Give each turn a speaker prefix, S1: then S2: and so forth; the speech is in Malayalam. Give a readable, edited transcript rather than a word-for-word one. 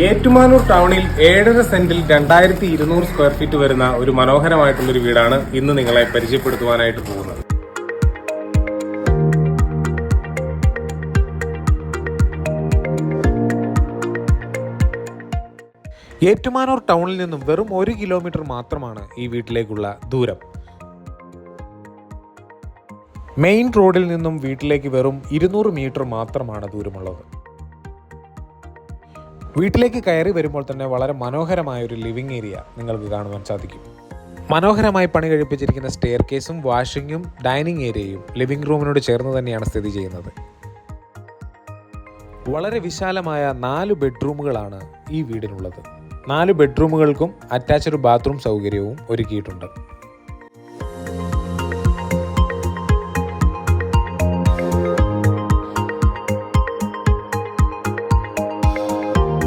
S1: ഏറ്റുമാനൂർ ടൗണിൽ 7.5 സെന്റിൽ 2200 സ്ക്വയർ ഫീറ്റ് വരുന്ന ഒരു മനോഹരമായിട്ടുള്ളൊരു വീടാണ് ഇന്ന് നിങ്ങളെ പരിചയപ്പെടുത്തുവാനായിട്ട് പോകുന്നത്. ഏറ്റുമാനൂർ ടൗണിൽ നിന്നും വെറും 1 കിലോമീറ്റർ മാത്രമാണ് ഈ വീട്ടിലേക്കുള്ള ദൂരം. മെയിൻ റോഡിൽ നിന്നും വീട്ടിലേക്ക് വെറും 200 മീറ്റർ മാത്രമാണ് ദൂരമുള്ളത്. വീട്ടിലേക്ക് കയറി വരുമ്പോൾ തന്നെ വളരെ മനോഹരമായ ഒരു ലിവിംഗ് ഏരിയ നിങ്ങൾക്ക് കാണുവാൻ സാധിക്കും. മനോഹരമായി പണി കഴിപ്പിച്ചിരിക്കുന്ന സ്റ്റെയർ കേസും വാഷിങ്ങും ഡൈനിങ് ഏരിയയും ലിവിംഗ് റൂമിനോട് ചേർന്ന് തന്നെയാണ് സ്ഥിതി ചെയ്യുന്നത്. വളരെ വിശാലമായ 4 ബെഡ്റൂമുകളാണ് ഈ വീടിനുള്ളത്. 4 ബെഡ്റൂമുകൾക്കും അറ്റാച്ച്ഡ് ബാത്റൂം സൗകര്യവും ഒരുക്കിയിട്ടുണ്ട്.